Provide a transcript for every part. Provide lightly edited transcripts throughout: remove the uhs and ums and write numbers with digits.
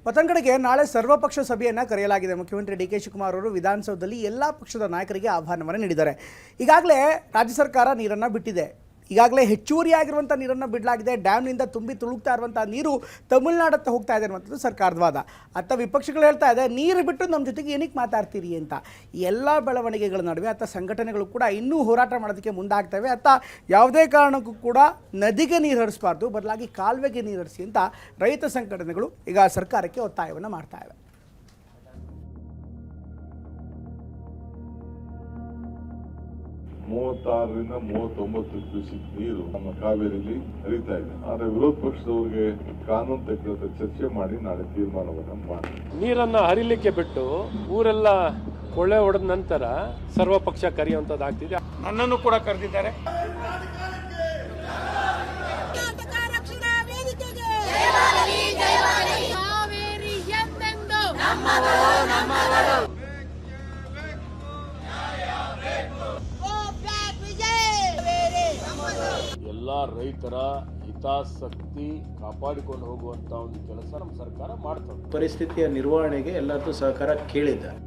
ಮತ್ತೊಂದು ಕಡೆಗೆ ನಾಳೆ ಸರ್ವಪಕ್ಷ ಸಭೆಯನ್ನು ಕರೆಯಲಾಗಿದೆ. ಮುಖ್ಯಮಂತ್ರಿ ಡಿ ಕೆ ಶಿವಕುಮಾರ್ ಅವರು ವಿಧಾನಸೌಧದಲ್ಲಿ ಎಲ್ಲ ಪಕ್ಷದ ನಾಯಕರಿಗೆ ಆಹ್ವಾನವನ್ನು ನೀಡಿದ್ದಾರೆ. ಈಗಾಗಲೇ ರಾಜ್ಯ ಸರ್ಕಾರ ನೀರನ್ನು ಬಿಟ್ಟಿದೆ. ಈಗಾಗಲೇ ಹೆಚ್ಚುವರಿಯಾಗಿರುವಂಥ ನೀರನ್ನು ಬಿಡಲಾಗಿದೆ. ಡ್ಯಾಮ್ನಿಂದ ತುಂಬಿ ತುಳುಕ್ತಾ ಇರುವಂಥ ನೀರು ತಮಿಳುನಾಡತ್ತ ಹೋಗ್ತಾ ಇದೆ ಅನ್ನುವಂಥದ್ದು ಸರ್ಕಾರದ ವಾದ. ಅತ್ತ ವಿಪಕ್ಷಗಳು ಹೇಳ್ತಾ ಇದೆ, ನೀರು ಬಿಟ್ಟು ನಮ್ಮ ಜೊತೆಗೆ ಏನಕ್ಕೆ ಮಾತಾಡ್ತೀರಿ ಅಂತ. ಎಲ್ಲ ಬೆಳವಣಿಗೆಗಳ ನಡುವೆ ಅತ್ತ ಸಂಘಟನೆಗಳು ಕೂಡ ಇನ್ನೂ ಹೋರಾಟ ಮಾಡೋದಕ್ಕೆ ಮುಂದಾಗ್ತವೆ. ಅತ್ತ ಯಾವುದೇ ಕಾರಣಕ್ಕೂ ಕೂಡ ನದಿಗೆ ನೀರು ಹರಿಸಬಾರ್ದು, ಬದಲಾಗಿ ಕಾಲುವೆಗೆ ನೀರು ಹರಿಸಿ ಅಂತ ರೈತ ಸಂಘಟನೆಗಳು ಈಗ ಸರ್ಕಾರಕ್ಕೆ ಒತ್ತಾಯವನ್ನು ಮಾಡ್ತಾ ಇವೆ. ಮೂವತ್ತಾರರಿಂದ 39 ಕ್ಯೂಸೆಕ್ ನೀರು ನಮ್ಮ ಕಾವೇರಿಯಲ್ಲಿ ಹರಿತಾ ಇದೆ. ಆದರೆ ವಿರೋಧ ಪಕ್ಷದವರಿಗೆ ಕಾನೂನು ತಜ್ಞರ ಚರ್ಚೆ ಮಾಡಿ ನಾಳೆ ತೀರ್ಮಾನವನ್ನು ಮಾಡಿ ನೀರನ್ನ ಹರಿಲಿಕ್ಕೆ ಬಿಟ್ಟು ಊರೆಲ್ಲ ಕೊಳ್ಳೆ ಹೊಡೆದ ನಂತರ ಸರ್ವಪಕ್ಷ ಕರೆಯುವಂತದ್ದಾಗ್ತಿದೆ. ನನ್ನನ್ನು ಕೂಡ ಕರೆದಿದ್ದಾರೆ. ಎಲ್ಲ ರೈತರ ಹಿತಾಸಕ್ತಿ ಕಾಪಾಡಿಕೊಂಡು ಹೋಗುವಂತ ಒಂದು ಕೆಲಸ ನಮ್ಮ ಸರ್ಕಾರ ಮಾಡ್ತದೆ. ಪರಿಸ್ಥಿತಿಯ ನಿರ್ವಹಣೆಗೆ ಎಲ್ಲರದ್ದು ಸಹಕಾರ ಕೇಳಿದ್ದಾರೆ.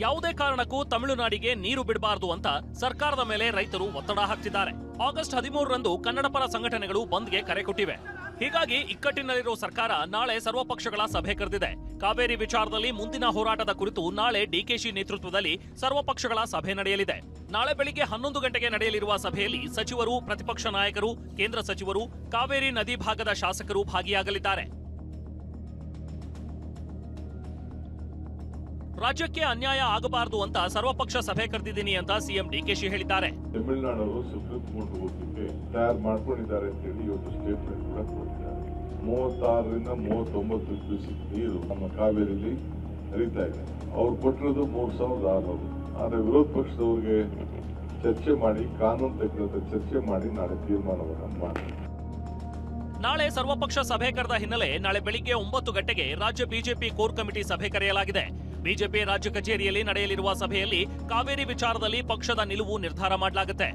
ಯಾವುದೇ ಕಾರಣಕ್ಕೂ ತಮಿಳುನಾಡಿಗೆ ನೀರು ಬಿಡಬಾರದು ಅಂತ ಸರ್ಕಾರದ ಮೇಲೆ ರೈತರು ಒತ್ತಡ ಹಾಕ್ತಿದ್ದಾರೆ. ಆಗಸ್ಟ್ 13ರಂದು ಕನ್ನಡಪರ ಸಂಘಟನೆಗಳು ಬಂದ್ಗೆ ಕರೆ ಕೊಟ್ಟಿವೆ. ಹೀಗಾಗಿ ಇಕ್ಕಟ್ಟಿನಲ್ಲಿರುವ ಸರ್ಕಾರ ನಾಳೆ ಸರ್ವಪಕ್ಷಗಳ ಸಭೆ ಕರೆದಿದೆ. ಕಾವೇರಿ ವಿಚಾರದಲ್ಲಿ ಮುಂದಿನ ಹೋರಾಟದ ಕುರಿತು ನಾಳೆ ಡಿಕೆಶಿ ನೇತೃತ್ವದಲ್ಲಿ ಸರ್ವಪಕ್ಷಗಳ ಸಭೆ ನಡೆಯಲಿದೆ. ನಾಳೆ ಬೆಳಿಗ್ಗೆ 11 ಗಂಟೆಗೆ ನಡೆಯಲಿರುವ ಸಭೆಯಲ್ಲಿ ಸಚಿವರು, ಪ್ರತಿಪಕ್ಷ ನಾಯಕರು, ಕೇಂದ್ರ ಸಚಿವರು, ಕಾವೇರಿ ನದಿ ಭಾಗದ ಶಾಸಕರು ಭಾಗಿಯಾಗಲಿದ್ದಾರೆ. ರಾಜ್ಯಕ್ಕೆ ಅನ್ಯಾಯ ಆಗಬಾರದು ಅಂತ ಸರ್ವಪಕ್ಷ ಸಭೆ ಕರೆದಿದ್ದೀನಿ ಅಂತ ಸಿಎಂ ಡಿಕೆಶಿ ಹೇಳಿದ್ದಾರೆ. ತಮಿಳುನಾಡವರು ಸುಪ್ರೀಂ ಕೋರ್ಟ್ ಹೋಗಲಿಕ್ಕೆ ತಯಾರು ಮಾಡ್ಕೊಂಡಿದ್ದಾರೆ ಅಂತ ಹೇಳಿ ಇವತ್ತು ಸ್ಟೇಟ್ಮೆಂಟ್ ಕೂಡ ಕೊಟ್ಟಿದ್ದಾರೆ. 36ರಿಂದ 39 ಕ್ಯೂಸೆಕ್ ನೀರು ನಮ್ಮ ಕಾವೇರಿಯಲ್ಲಿ ಹರಿತಾ ಇದೆ. ಅವ್ರು ಕೊಟ್ಟಿರೋದು 3600. ಆದರೆ ವಿರೋಧ ಪಕ್ಷದವರಿಗೆ ಚರ್ಚೆ ಮಾಡಿ ಕಾನೂನು ತಜ್ಞರ ಚರ್ಚೆ ಮಾಡಿ ನಾಳೆ ತೀರ್ಮಾನವನ್ನು ಮಾಡಿ ನಾಳೆ ಸರ್ವಪಕ್ಷ ಸಭೆ ಕರೆದ ಹಿನ್ನೆಲೆ ನಾಳೆ ಬೆಳಿಗ್ಗೆ 9 ಗಂಟೆಗೆ ರಾಜ್ಯ ಬಿಜೆಪಿ ಕೋರ್ ಕಮಿಟಿ ಸಭೆ ಕರೆಯಲಾಗಿದೆ. ಬಿಜೆಪಿ ರಾಜ್ಯ ಕಚೇರಿಯಲ್ಲಿ ನಡೆಯಲಿರುವ ಸಭೆಯಲ್ಲಿ ಕಾವೇರಿ ವಿಚಾರದಲ್ಲಿ ಪಕ್ಷದ ನಿಲುವು ನಿರ್ಧಾರ ಮಾಡಲಾಗುತ್ತೆ.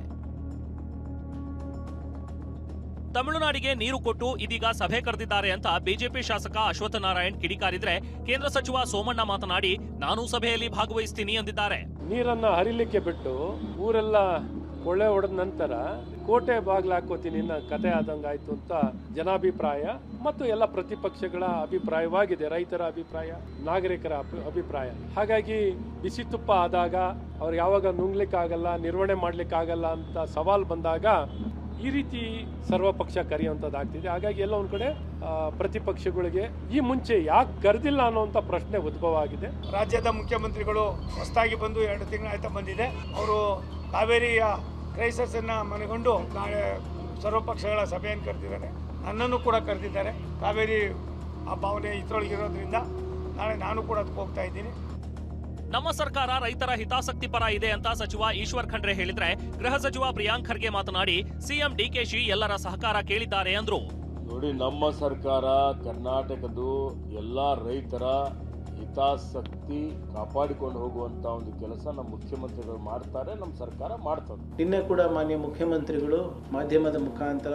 ತಮಿಳುನಾಡಿಗೆ ನೀರು ಕೊಟ್ಟು ಇದೀಗ ಸಭೆ ಕರೆದಿದ್ದಾರೆ ಅಂತ ಬಿಜೆಪಿ ಶಾಸಕ ಅಶ್ವತ್ಥನಾರಾಯಣ್ ಕಿಡಿಕಾರಿದ್ರೆ, ಕೇಂದ್ರ ಸಚಿವ ಸೋಮಣ್ಣ ಮಾತನಾಡಿ ನಾನು ಸಭೆಯಲ್ಲಿ ಭಾಗವಹಿಸ್ತೀನಿ ಎಂದಿದ್ದಾರೆ. ನೀರನ್ನ ಹರಿಲಿಕ್ಕೆ ಬಿಟ್ಟು ಊರೆಲ್ಲ ಕೊಳ್ಳೆ ಹೊಡೆದ ನಂತರ ಕೋಟೆ ಬಾಗ್ಲು ಹಾಕೋತೀನಿ ಕತೆ ಆದಂಗಾಯ್ತು ಅಂತ ಜನಾಭಿಪ್ರಾಯ ಮತ್ತು ಎಲ್ಲ ಪ್ರತಿಪಕ್ಷಗಳ ಅಭಿಪ್ರಾಯವಾಗಿದೆ. ರೈತರ ಅಭಿಪ್ರಾಯ, ನಾಗರಿಕರ ಅಭಿಪ್ರಾಯ. ಹಾಗಾಗಿ ಬಿಸಿ ತುಪ್ಪ ಆದಾಗ ಅವ್ರು ಯಾವಾಗ ನುಂಗ್ಲಿಕ್ಕಾಗಲ್ಲ, ನಿರ್ವಹಣೆ ಮಾಡ್ಲಿಕ್ಕಾಗಲ್ಲ ಅಂತ ಸವಾಲ್ ಬಂದಾಗ ಈ ರೀತಿ ಸರ್ವಪಕ್ಷ ಕರೆಯುವಂಥದ್ದಾಗ್ತಿದೆ. ಹಾಗಾಗಿ ಎಲ್ಲ ಒಂದ್ ಕಡೆ ಪ್ರತಿಪಕ್ಷಗಳಿಗೆ ಈ ಮುಂಚೆ ಯಾಕೆ ಕರೆದಿಲ್ಲ ಅನ್ನೋಂಥ ಪ್ರಶ್ನೆ ಉದ್ಭವ ಆಗಿದೆ. ರಾಜ್ಯದ ಮುಖ್ಯಮಂತ್ರಿಗಳು ಹೊಸದಾಗಿ ಬಂದು 2 ತಿಂಗಳಾಯ್ತಾ ಬಂದಿದೆ. ಅವರು ಕಾವೇರಿಯ ಕ್ರೈಸಿಸ್ ಅನ್ನ ಮನಗೊಂಡು ನಾಳೆ ಸರ್ವಪಕ್ಷಗಳ ಸಭೆಯನ್ನು ಕರೆದಿದ್ದಾರೆ. ನನ್ನನ್ನು ಕೂಡ ಕರೆದಿದ್ದಾರೆ. ಕಾವೇರಿ ಆ ಭಾವನೆ ಇದ್ರೊಳಗಿರೋದ್ರಿಂದ ನಾಳೆ ನಾನು ಕೂಡ ಅದಕ್ಕೆ ಹೋಗ್ತಾ ಇದ್ದೀನಿ. ನಮ್ಮ ಸರ್ಕಾರ ರೈತರ ಹಿತಾಸಕ್ತಿ ಪರ ಇದೆ ಅಂತ ಸಚಿವ ಈಶ್ವರ್ ಖಂಡ್ರೆ ಹೇಳಿದ್ರೆ, ಗೃಹ ಸಚಿವ ಪ್ರಿಯಾಂಕ್ ಖರ್ಗೆ ಮಾತನಾಡಿ ಸಿಎಂ ಡಿಕೆಶಿ ಎಲ್ಲರ ಸಹಕಾರ ಕೇಳಿದ್ದಾರೆ ಅಂದ್ರು. ನೋಡಿ, ನಮ್ಮ ಸರ್ಕಾರ ಕರ್ನಾಟಕದ ಎಲ್ಲಾ ರೈತರ ಹಿತಾಸಕ್ತಿ ಕಾಪಾಡಿಕೊಂಡು ಹೋಗುವಂತ ಒಂದು ಕೆಲಸ ನಮ್ಮ ಮುಖ್ಯಮಂತ್ರಿಗಳು ಮಾಡ್ತಾರೆ, ನಮ್ಮ ಸರ್ಕಾರ ಮಾಡ್ತದೆ. ನಿನ್ನೆ ಕೂಡ ಮಾನ್ಯ ಮುಖ್ಯಮಂತ್ರಿಗಳು ಮಾಧ್ಯಮದ ಮುಖಾಂತರ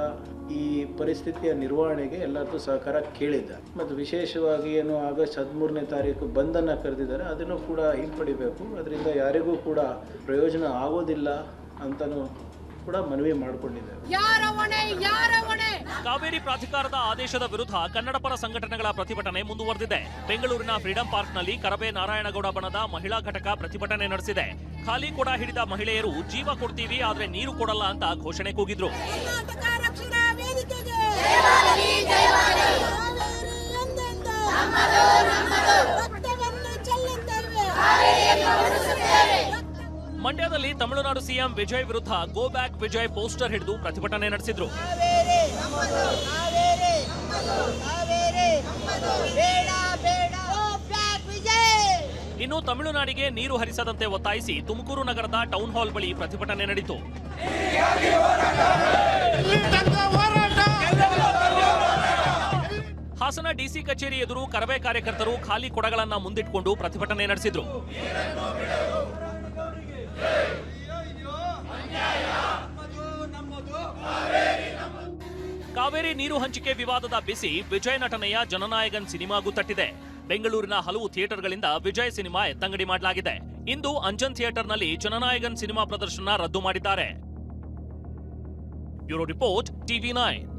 ಈ ಪರಿಸ್ಥಿತಿಯ ನಿರ್ವಹಣೆಗೆ ಎಲ್ಲರದ್ದು ಸಹಕಾರ ಕೇಳಿದ್ದಾರೆ. ಮತ್ತು ವಿಶೇಷವಾಗಿ ಏನು ಆಗಸ್ಟ್ 13ನೇ ತಾರೀಕು ಬಂದನ್ನು ಕರೆದಿದ್ದಾರೆ, ಅದನ್ನು ಕೂಡ ಹಿಂಪಡಿಬೇಕು. ಅದರಿಂದ ಯಾರಿಗೂ ಕೂಡ ಪ್ರಯೋಜನ ಆಗೋದಿಲ್ಲ ಅಂತಲೂ ಕೂಡ ಮನವಿ ಮಾಡಿಕೊಂಡಿದ್ದಾರೆ. ಕಾವೇರಿ ಪ್ರಾಧಿಕಾರದ ಆದೇಶದ ವಿರುದ್ಧ ಕನ್ನಡಪರ ಸಂಘಟನೆಗಳ ಪ್ರತಿಭಟನೆ ಮುಂದುವರೆದಿದೆ. ಬೆಂಗಳೂರಿನ ಫ್ರೀಡಂ ಪಾರ್ಕ್ನಲ್ಲಿ ಕರಬೆ ನಾರಾಯಣಗೌಡ ಬಣದ ಮಹಿಳಾ ಘಟಕ ಪ್ರತಿಭಟನೆ ನಡೆಸಿದೆ. ಖಾಲಿ ಕೊಡ ಹಿಡಿದ ಮಹಿಳೆಯರು ಜೀವ ಕೊಡ್ತೀವಿ ಆದ್ರೆ ನೀರು ಕೊಡಲ್ಲ ಅಂತ ಘೋಷಣೆ ಕೂಗಿದ್ರು. ಮಂಡ್ಯದಲ್ಲಿ ತಮಿಳುನಾಡು ಸಿಎಂ ವಿಜಯ್ ವಿರುದ್ಧ ಗೋ ಬ್ಯಾಕ್ ವಿಜಯ್ ಪೋಸ್ಟರ್ ಹಿಡಿದು ಪ್ರತಿಭಟನೆ ನಡೆಸಿದ್ರು. ಇನ್ನು ತಮಿಳುನಾಡಿಗೆ ನೀರು ಹರಿಸದಂತೆ ಒತ್ತಾಯಿಸಿ ತುಮಕೂರು ನಗರದ ಟೌನ್ ಹಾಲ್ ಬಳಿ ಪ್ರತಿಭಟನೆ ನಡೆಯಿತು. ಹಾಸನ ಡಿಸಿ ಕಚೇರಿ ಎದುರು ಕರವೇ ಕಾರ್ಯಕರ್ತರು ಖಾಲಿ ಕೊಡಗಳನ್ನ ಮುಂದಿಟ್ಟುಕೊಂಡು ಪ್ರತಿಭಟನೆ ನಡೆಸಿದ್ರು. ಕಾವೇರಿ ಕಾವೇರಿ ನೀರು ಹಂಚಿಕೆ ವಿವಾದದ ಬಿಸಿ ವಿಜಯ್ ನಟನೆಯ ಜನನಾಯಕನ್ ಸಿನಿಮಾಗೂ ತಟ್ಟಿದೆ. ಬೆಂಗಳೂರಿನ ಹಲವು ಥಿಯೇಟರ್ಗಳಿಂದ ವಿಜಯ್ ಸಿನಿಮಾ ಎತ್ತಂಗಡಿ ಮಾಡಲಾಗಿದೆ. ಇಂದು ಅಂಜನ್ ಥಿಯೇಟರ್ನಲ್ಲಿ ಜನನಾಯಕನ್ ಸಿನಿಮಾ ಪ್ರದರ್ಶನ ರದ್ದು ಮಾಡಿದ್ದಾರೆ. Bureau report, TV9.